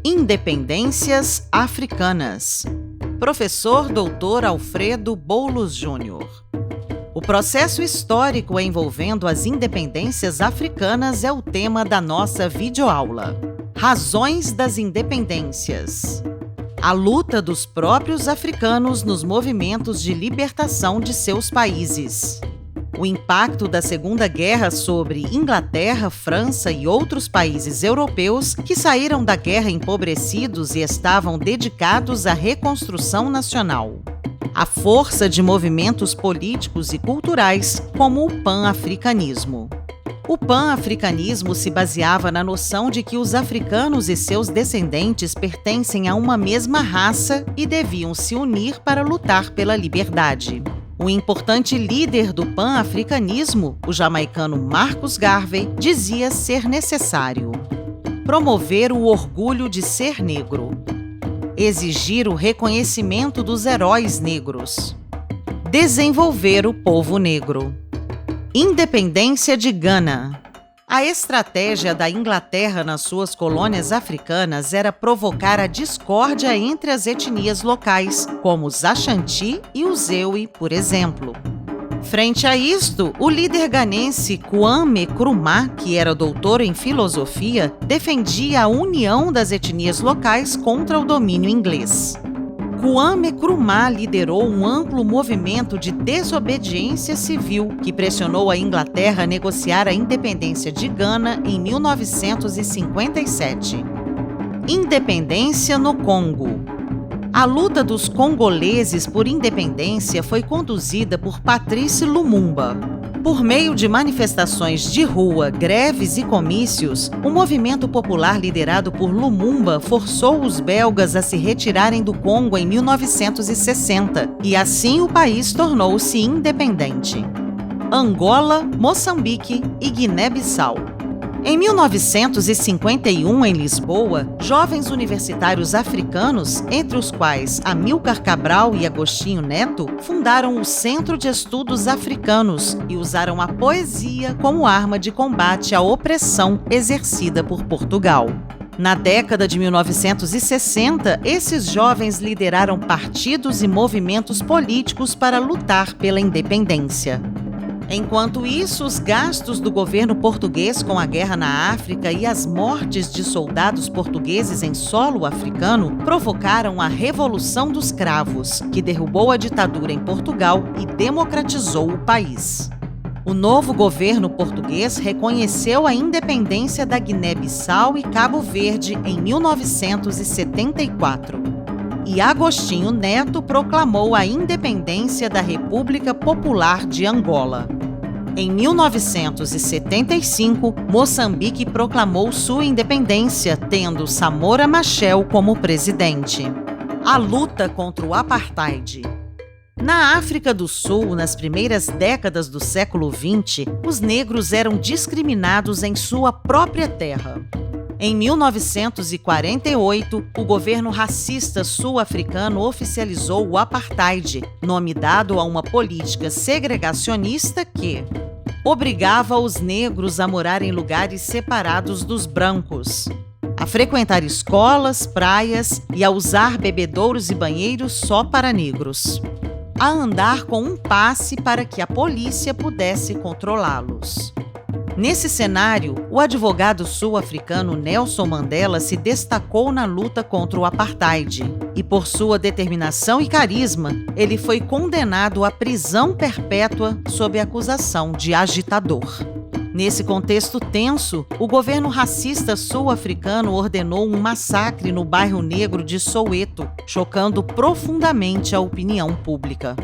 Independências africanas. Professor Dr. Alfredo Boulos Júnior. O processo histórico envolvendo as independências africanas é o tema da nossa videoaula. Razões das independências. A luta dos próprios africanos nos movimentos de libertação de seus países. O impacto da Segunda Guerra sobre Inglaterra, França e outros países europeus que saíram da guerra empobrecidos e estavam dedicados à reconstrução nacional. A força de movimentos políticos e culturais, como o pan-africanismo. O pan-africanismo se baseava na noção de que os africanos e seus descendentes pertencem a uma mesma raça e deviam se unir para lutar pela liberdade. O importante líder do pan-africanismo, o jamaicano Marcus Garvey, dizia ser necessário promover o orgulho de ser negro, exigir o reconhecimento dos heróis negros, desenvolver o povo negro. Independência de Gana. A estratégia da Inglaterra nas suas colônias africanas era provocar a discórdia entre as etnias locais, como os Ashanti e os Ewe, por exemplo. Frente a isto, o líder ganense Kwame Nkrumah, que era doutor em filosofia, defendia a união das etnias locais contra o domínio inglês. Kwame Nkrumah liderou um amplo movimento de desobediência civil que pressionou a Inglaterra a negociar a independência de Gana em 1957. Independência no Congo. A luta dos congoleses por independência foi conduzida por Patrice Lumumba. Por meio de manifestações de rua, greves e comícios, o movimento popular liderado por Lumumba forçou os belgas a se retirarem do Congo em 1960 e assim o país tornou-se independente. Angola, Moçambique e Guiné-Bissau. Em 1951, em Lisboa, jovens universitários africanos, entre os quais Amílcar Cabral e Agostinho Neto, fundaram o Centro de Estudos Africanos e usaram a poesia como arma de combate à opressão exercida por Portugal. Na década de 1960, esses jovens lideraram partidos e movimentos políticos para lutar pela independência. Enquanto isso, os gastos do governo português com a guerra na África e as mortes de soldados portugueses em solo africano provocaram a Revolução dos Cravos, que derrubou a ditadura em Portugal e democratizou o país. O novo governo português reconheceu a independência da Guiné-Bissau e Cabo Verde em 1974. E Agostinho Neto proclamou a independência da República Popular de Angola. Em 1975, Moçambique proclamou sua independência, tendo Samora Machel como presidente. A luta contra o apartheid. Na África do Sul, nas primeiras décadas do século XX, os negros eram discriminados em sua própria terra. Em 1948, o governo racista sul-africano oficializou o apartheid, nome dado a uma política segregacionista que obrigava os negros a morar em lugares separados dos brancos, a frequentar escolas, praias e a usar bebedouros e banheiros só para negros, a andar com um passe para que a polícia pudesse controlá-los. Nesse cenário, o advogado sul-africano Nelson Mandela se destacou na luta contra o apartheid e, por sua determinação e carisma, ele foi condenado à prisão perpétua sob acusação de agitador. Nesse contexto tenso, o governo racista sul-africano ordenou um massacre no bairro negro de Soweto, chocando profundamente a opinião pública.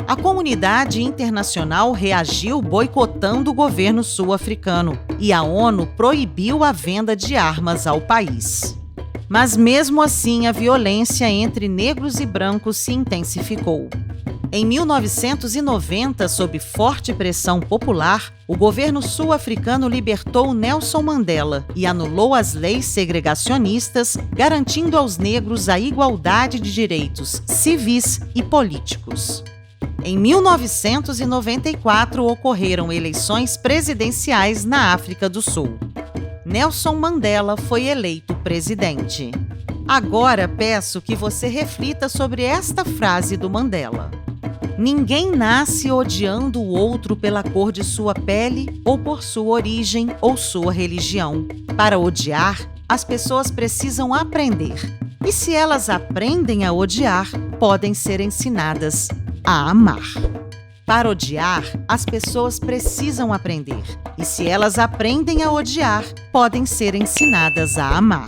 A comunidade internacional reagiu boicotando o governo sul-africano e a ONU proibiu a venda de armas ao país. Mas mesmo assim, a violência entre negros e brancos se intensificou. Em 1990, sob forte pressão popular, o governo sul-africano libertou Nelson Mandela e anulou as leis segregacionistas, garantindo aos negros a igualdade de direitos civis e políticos. Em 1994, ocorreram eleições presidenciais na África do Sul. Nelson Mandela foi eleito presidente. Agora peço que você reflita sobre esta frase do Mandela. Ninguém nasce odiando o outro pela cor de sua pele ou por sua origem ou sua religião. Para odiar, as pessoas precisam aprender. E se elas aprendem a odiar, podem ser ensinadas a amar. Para odiar, as pessoas precisam aprender. E se elas aprendem a odiar, podem ser ensinadas a amar.